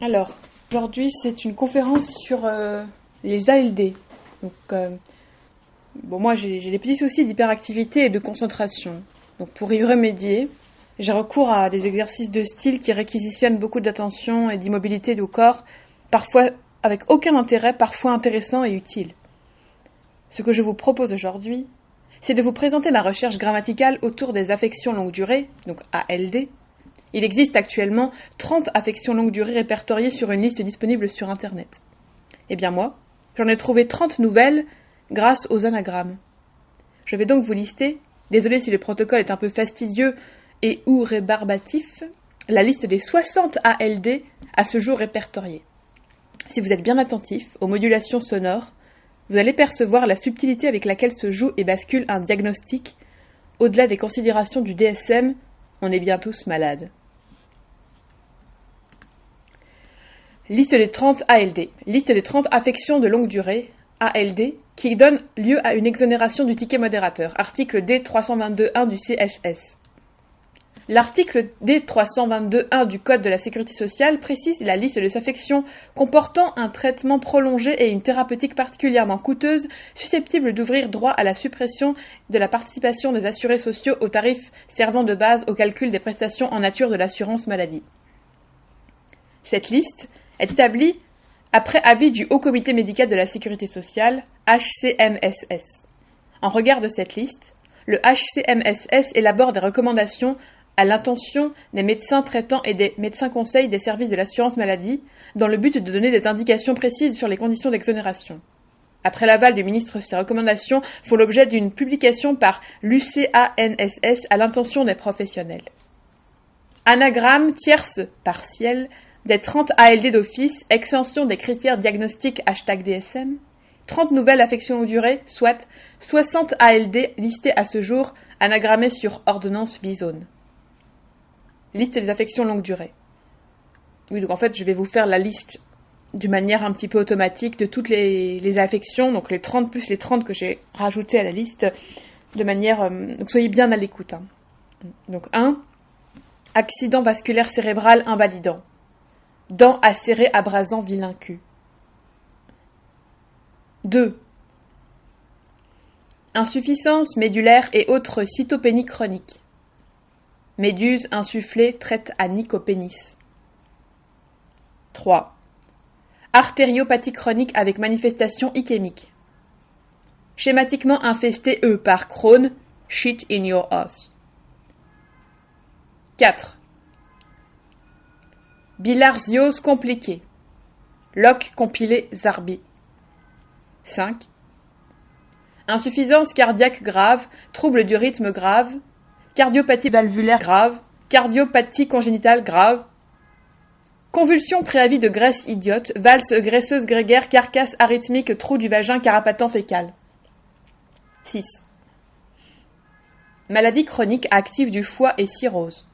Alors, aujourd'hui, c'est une conférence sur les ALD. Donc, moi, j'ai des petits soucis d'hyperactivité et de concentration. Donc, pour y remédier, j'ai recours à des exercices de style qui réquisitionnent beaucoup d'attention et d'immobilité du corps, parfois avec aucun intérêt, parfois intéressant et utile. Ce que je vous propose aujourd'hui, c'est de vous présenter ma recherche grammaticale autour des affections longue durée, donc ALD. Il existe actuellement 30 affections longue durée répertoriées sur une liste disponible sur Internet. Eh bien moi, j'en ai trouvé 30 nouvelles grâce aux anagrammes. Je vais donc vous lister, désolé si le protocole est un peu fastidieux et ou rébarbatif, la liste des 60 ALD à ce jour répertoriées. Si vous êtes bien attentif aux modulations sonores, vous allez percevoir la subtilité avec laquelle se joue et bascule un diagnostic. Au-delà des considérations du DSM, on est bien tous malades. Liste des 30 ALD. Liste des 30 affections de longue durée, ALD, qui donne lieu à une exonération du ticket modérateur. Article D322.1 du CSS. L'article D322.1 du Code de la Sécurité sociale précise la liste des affections comportant un traitement prolongé et une thérapeutique particulièrement coûteuse, susceptible d'ouvrir droit à la suppression de la participation des assurés sociaux aux tarifs servant de base au calcul des prestations en nature de l'assurance maladie. Cette liste est établie après avis du Haut Comité médical de la Sécurité sociale, HCMSS. En regard de cette liste, le HCMSS élabore des recommandations à l'intention des médecins traitants et des médecins conseils des services de l'assurance maladie, dans le but de donner des indications précises sur les conditions d'exonération. Après l'aval du ministre, ces recommandations font l'objet d'une publication par l'UCANSS à l'intention des professionnels. Anagramme tierce partielle des 30 ALD d'office, extension des critères diagnostiques #DSM, 30 nouvelles affections longue durée, soit 60 ALD listées à ce jour, anagrammées sur ordonnance Bisone. Liste des affections longue durée. Oui, donc en fait, je vais vous faire la liste d'une manière un petit peu automatique de toutes les affections, donc les 30 plus les 30 que j'ai rajoutées à la liste, de manière... donc soyez bien à l'écoute. Donc 1. Accident vasculaire cérébral invalidant. Dents acérées abrasant vilain cul. 2. Insuffisance médulaire et autres cytopénies chroniques. Méduse insufflée traite à nicopénis. 3. Artériopathie chronique avec manifestation ischémique. Schématiquement infesté par Crohn, shit in your ass. 4. Bilharziose compliquée. Loch compilé Zarbi. 5. Insuffisance cardiaque grave, trouble du rythme grave, cardiopathie valvulaire grave, cardiopathie congénitale grave, convulsion préavis de graisse idiote, valse graisseuse grégaire, carcasse arythmique, trou du vagin carapatant fécal. 6. Maladie chronique active du foie et cirrhose.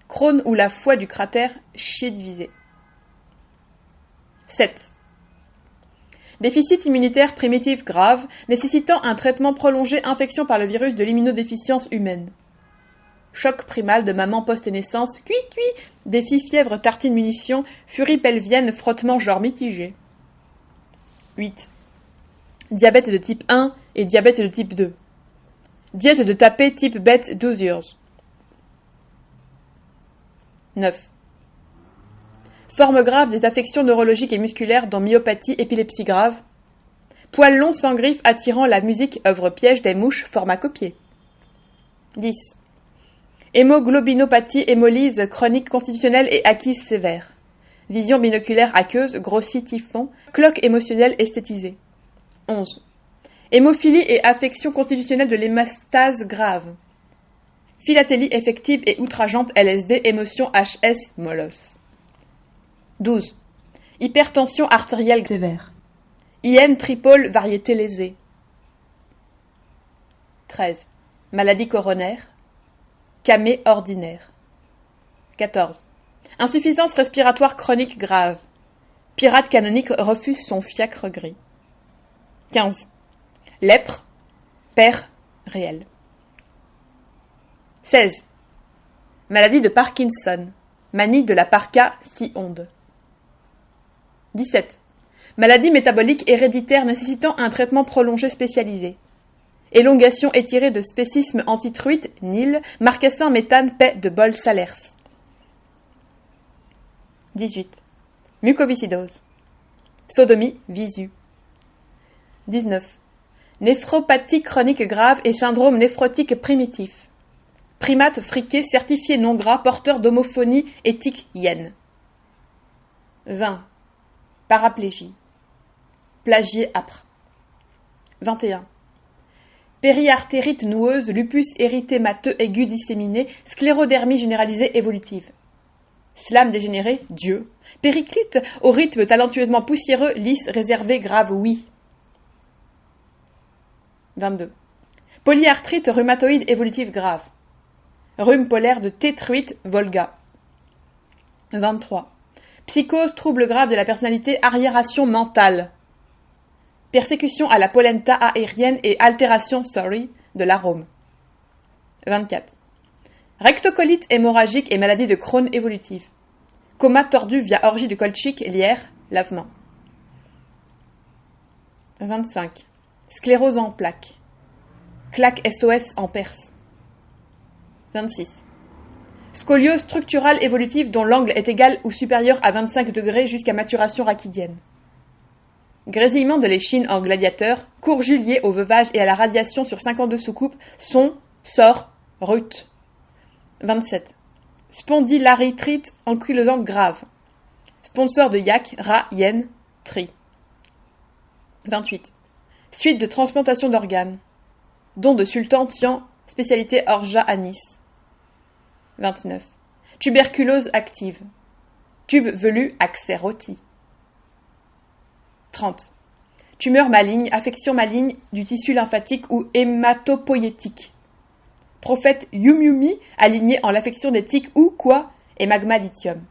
Crohn ou la foie du cratère chier divisé. 7. Déficit immunitaire primitif grave, nécessitant un traitement prolongé, infection par le virus de l'immunodéficience humaine. Choc primal de maman post-naissance, cuit, défi fièvre tartine munition, furie pelvienne, frottement genre mitigé. 8. Diabète de type 1 et diabète de type 2. Diète de tapé type bête 12 heures. 9. Forme grave des affections neurologiques et musculaires dont myopathie, épilepsie grave. Poils longs sans griffes attirant la musique, œuvre piège des mouches, pharmacopiée. 10. Hémoglobinopathie, hémolyse chronique constitutionnelle et acquise sévère. Vision binoculaire aqueuse, grossie typhon, cloque émotionnelle esthétisée. 11. Hémophilie et affection constitutionnelle de l'hémastase grave. Philatélie effective et outrageante LSD, émotion HS, molos. 12. Hypertension artérielle sévère. IM tripole, variété lésée. 13. Maladie coronaire. Camée ordinaire. 14. Insuffisance respiratoire chronique grave. Pirate canonique refuse son fiacre gris. 15. Lèpre. Père réel. 16. Maladie de Parkinson. Manie de la parka si onde. 17. Maladie métabolique héréditaire nécessitant un traitement prolongé spécialisé. Élongation étirée de spécisme antitruite, Nil, marcassin méthane paix de bol salers. 18. Mucoviscidose. Sodomie, visu. 19. Néphropathie chronique grave et syndrome néphrotique primitif. Primate friqué certifié non gras porteur d'homophonie éthique hyène. 20. Paraplégie. Plagier âpre. 21. Périartérite noueuse, lupus érythémateux aigu disséminé, sclérodermie généralisée évolutive. Slam dégénéré, Dieu. Périclite au rythme talentueusement poussiéreux, lisse, réservé, grave, oui. 22. Polyarthrite rhumatoïde évolutive grave. Rhume polaire de tétruite, Volga. 23. Psychose, trouble grave de la personnalité, arriération mentale. Persécution à la polenta aérienne et altération, de l'arôme. 24. Rectocolite hémorragique et maladie de Crohn évolutive. Coma tordu via orgie de colchique, lierre, lavement. 25. Sclérose en plaques. Claque SOS en Perse. 26. Scoliose structurale évolutive dont l'angle est égal ou supérieur à 25 degrés jusqu'à maturation rachidienne. Grésillement de l'échine en gladiateur, courju lié au veuvage et à la radiation sur 52 soucoupes, son, sort, rut. 27. Spondylarthrite ankylosante grave. Sponsor de yak, rat, hyène, tri. 28. Suite de transplantation d'organes. Don de sultan Tian, spécialité orgeat à Nice. 29. Tuberculose active. Tube velu, accès rôti. 30. Tumeur maligne, affection maligne du tissu lymphatique ou hématopoïétique. Prophète Yum Yumi, aligné en l'affection des tiques ou quoi, et magma lithium.